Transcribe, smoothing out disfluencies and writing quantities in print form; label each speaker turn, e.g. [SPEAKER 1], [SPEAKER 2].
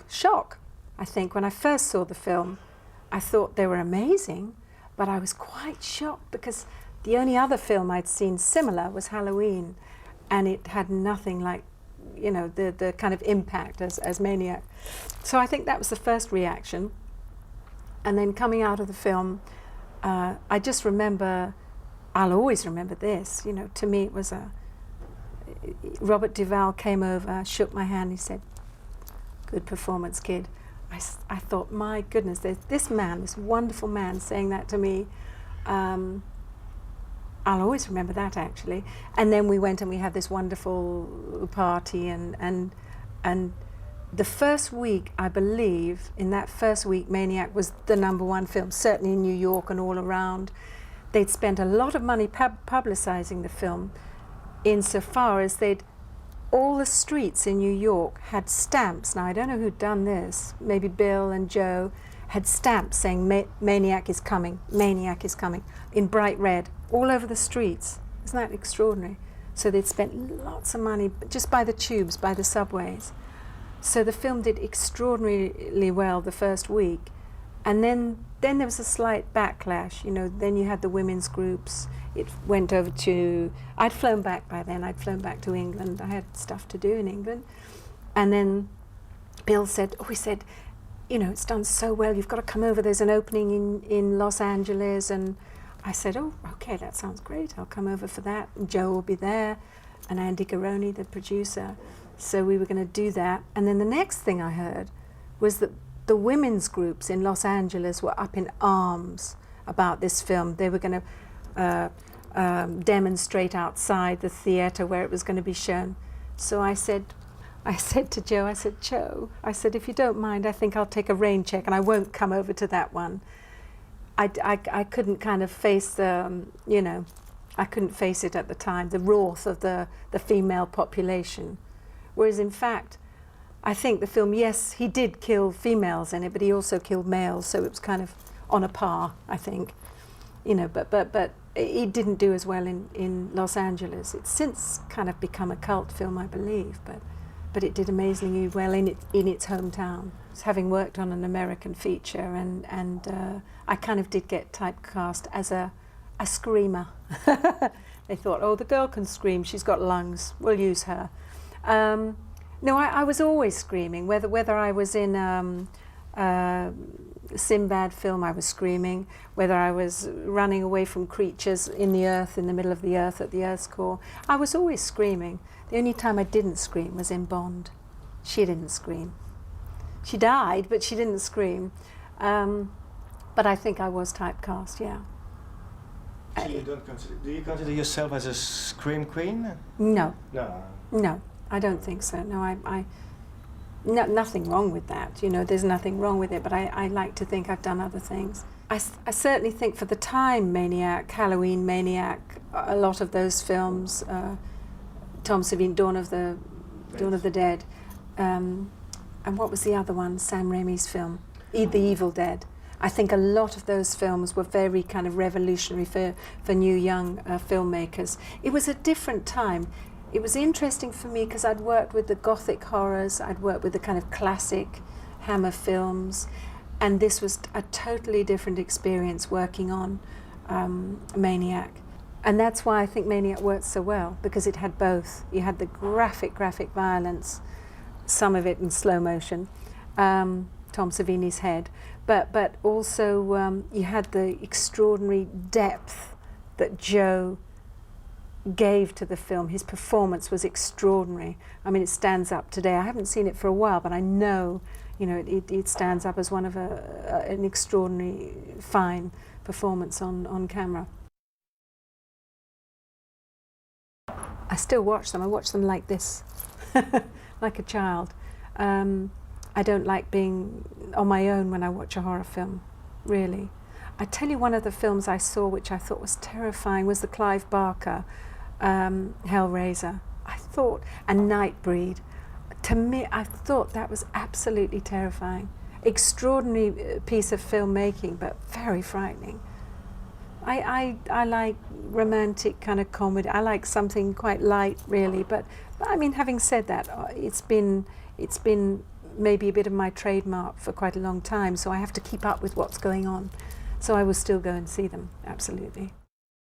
[SPEAKER 1] shock, I think. When I first saw the film, I thought they were amazing, but I was quite shocked because the only other film I'd seen similar was Halloween, and it had nothing like, you know, the kind of impact as Maniac. So I think that was the first reaction. And then coming out of the film, I just remember, I'll always remember this, you know, to me it was Robert Duvall came over, shook my hand, he said, "Good performance, kid." I thought, my goodness, there's this man, this wonderful man saying that to me. I'll always remember that, actually. And then we went and we had this wonderful party, and the first week, I believe, in that first week, Maniac was the #1 film, certainly in New York and all around. They'd spent a lot of money publicizing the film, insofar as all the streets in New York had stamps. Now, I don't know who'd done this, maybe Bill and Joe, had stamps saying Maniac is coming, Maniac is coming, in bright red, all over the streets. Isn't that extraordinary? So they'd spent lots of money just by the tubes, by the subways. So the film did extraordinarily well the first week. And then there was a slight backlash, you know, then you had the women's groups. It went over to, I'd flown back by then, I'd flown back to England, I had stuff to do in England. And then Bill said, he said, you know, it's done so well, you've got to come over, there's an opening in Los Angeles. And I said, oh, okay, that sounds great, I'll come over for that. And Joe will be there, and Andy Garoni, the producer. So we were going to do that. And then the next thing I heard was that the women's groups in Los Angeles were up in arms about this film. They were going to demonstrate outside the theatre where it was going to be shown. So I said to Joe, Joe, if you don't mind, I think I'll take a rain check and I won't come over to that one. I couldn't kind of face the, you know, I couldn't face it at the time, the wrath of the female population. Whereas in fact, I think the film, yes, he did kill females in it, but he also killed males, so it was kind of on a par, I think. You know, but it didn't do as well in Los Angeles. It's since kind of become a cult film, I believe, but it did amazingly well in its hometown. So having worked on an American feature, and I kind of did get typecast as a screamer. They thought, oh, the girl can scream, she's got lungs, we'll use her. No, I was always screaming, whether I was in Sinbad film, I was screaming, whether I was running away from creatures in the earth, in the middle of the earth, at the Earth's core, I was always screaming. The only time I didn't scream was in Bond. She didn't scream. She died, but she didn't scream. But I think I was typecast, yeah.
[SPEAKER 2] So do you consider yourself as a scream queen?
[SPEAKER 1] No.
[SPEAKER 2] No.
[SPEAKER 1] No, I don't think so. No, nothing wrong with that. You know, there's nothing wrong with it, but I like to think I've done other things. I certainly think for the time, Maniac, Halloween, Maniac, a lot of those films, Tom Savini, Dawn of the Dead, and what was the other one, Sam Raimi's film, The Evil Dead. I think a lot of those films were very kind of revolutionary for new young filmmakers. It was a different time. It was interesting for me because I'd worked with the Gothic horrors, I'd worked with the kind of classic Hammer films, and this was a totally different experience working on Maniac. And that's why I think Maniac worked so well, because it had both. You had the graphic violence, some of it in slow motion, Tom Savini's head, but also you had the extraordinary depth that Joe gave to the film. His performance was extraordinary. I mean, it stands up today. I haven't seen it for a while, but I know, you know, it stands up as one of an extraordinary, fine performance on camera. I still watch them. I watch them like this, like a child. I don't like being on my own when I watch a horror film, really. I tell you, one of the films I saw which I thought was terrifying was the Clive Barker Hellraiser. I thought, and Nightbreed. To me, I thought that was absolutely terrifying. Extraordinary piece of filmmaking, but very frightening. I like romantic kind of comedy. I like something quite light, really. But I mean, having said that, it's been it's been maybe a bit of my trademark for quite a long time, so I have to keep up with what's going on. So I will still go and see them, absolutely.